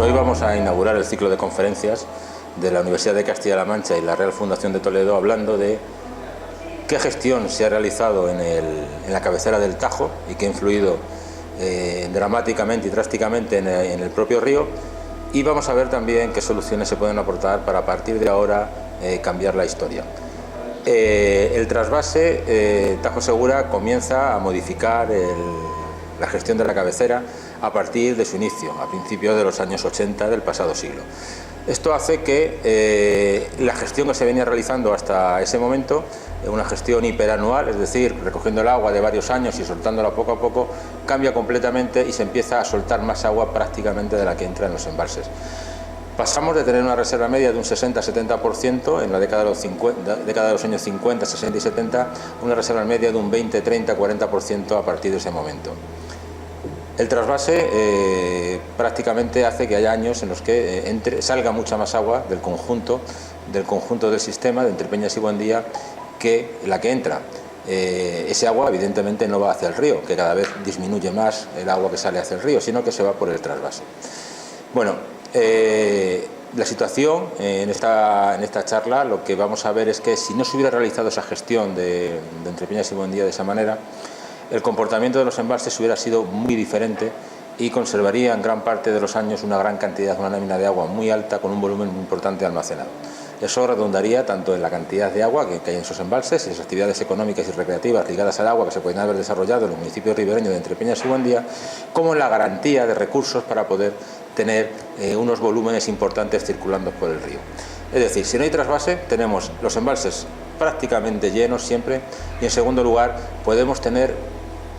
hoy vamos a inaugurar el ciclo de conferencias de la Universidad de Castilla-La Mancha y la Real Fundación de Toledo, hablando de qué gestión se ha realizado en la cabecera del Tajo y que ha influido dramáticamente y drásticamente en el propio río, y vamos a ver también qué soluciones se pueden aportar para, a partir de ahora, cambiar la historia. El trasvase Tajo Segura comienza a modificar la gestión de la cabecera a partir de su inicio, a principios de los años 80 del pasado siglo. Esto hace que la gestión que se venía realizando hasta ese momento, una gestión hiperanual, es decir, recogiendo el agua de varios años y soltándola poco a poco, cambia completamente y se empieza a soltar más agua prácticamente de la que entra en los embalses. Pasamos de tener una reserva media de un 60-70% en la década de los años 50, 60 y 70, a una reserva media de un 20, 30, 40% a partir de ese momento. El trasvase prácticamente hace que haya años en los que salga mucha más agua del conjunto del sistema de Entre Peñas y Buendía que la que entra. Ese agua evidentemente no va hacia el río, que cada vez disminuye más el agua que sale hacia el río, sino que se va por el trasvase. Bueno, la situación en esta charla, lo que vamos a ver es que si no se hubiera realizado esa gestión de Entre Peñas y Buendía de esa manera, el comportamiento de los embalses hubiera sido muy diferente y conservaría en gran parte de los años una gran cantidad, una lámina de agua muy alta con un volumen muy importante almacenado. Eso redundaría tanto en la cantidad de agua que hay en esos embalses y las actividades económicas y recreativas ligadas al agua que se pueden haber desarrollado en los municipios ribereños de Entre Peñas y Buendía, como en la garantía de recursos para poder tener unos volúmenes importantes circulando por el río. Es decir, si no hay trasvase, tenemos los embalses prácticamente llenos siempre, y en segundo lugar podemos tener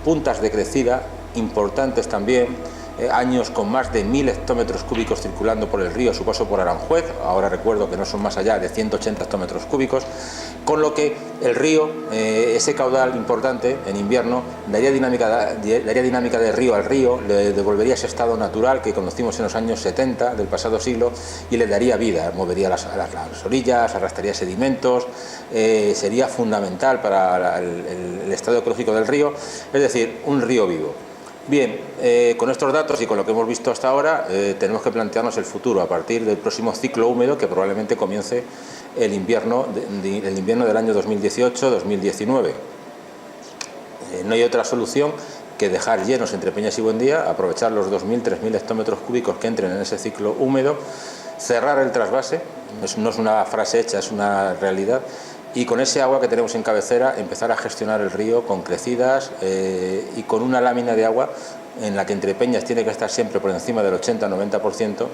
puntas de crecida importantes también, años con más de 1000 hectómetros cúbicos circulando por el río a su paso por Aranjuez, ahora recuerdo que no son más allá de 180 hectómetros cúbicos, con lo que el río, ese caudal importante en invierno, daría dinámica de río al río, le devolvería ese estado natural que conocimos en los años 70 del pasado siglo y le daría vida, movería las orillas, arrastraría sedimentos, sería fundamental para el estado ecológico del río, es decir, un río vivo. Bien, con estos datos y con lo que hemos visto hasta ahora, tenemos que plantearnos el futuro a partir del próximo ciclo húmedo que probablemente comience el invierno del año 2018-2019. No hay otra solución que dejar llenos Entre Peñas y Buendía, aprovechar los 2000-3000 hectómetros cúbicos que entren en ese ciclo húmedo, cerrar el trasvase, no es una frase hecha, es una realidad, y con ese agua que tenemos en cabecera empezar a gestionar el río con crecidas y con una lámina de agua en la que Entre Peñas tiene que estar siempre por encima del 80-90%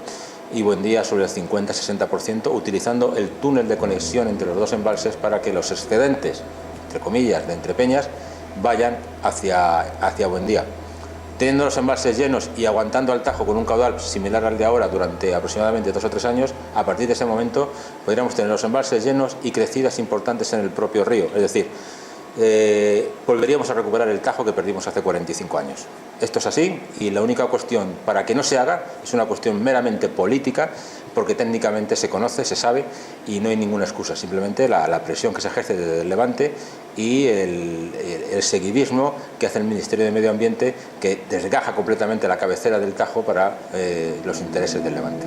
y Buendía sobre el 50-60%, utilizando el túnel de conexión entre los dos embalses para que los excedentes, entre comillas, de Entre Peñas vayan hacia Buendía. Teniendo los embalses llenos y aguantando al Tajo con un caudal similar al de ahora durante aproximadamente 2 o 3 años, a partir de ese momento podríamos tener los embalses llenos y crecidas importantes en el propio río. Es decir, volveríamos a recuperar el Tajo que perdimos hace 45 años. Esto es así y la única cuestión para que no se haga es una cuestión meramente política, porque técnicamente se conoce, se sabe y no hay ninguna excusa, simplemente la presión que se ejerce desde el Levante y el seguidismo que hace el Ministerio de Medio Ambiente, que desgaja completamente la cabecera del Tajo para los intereses del Levante.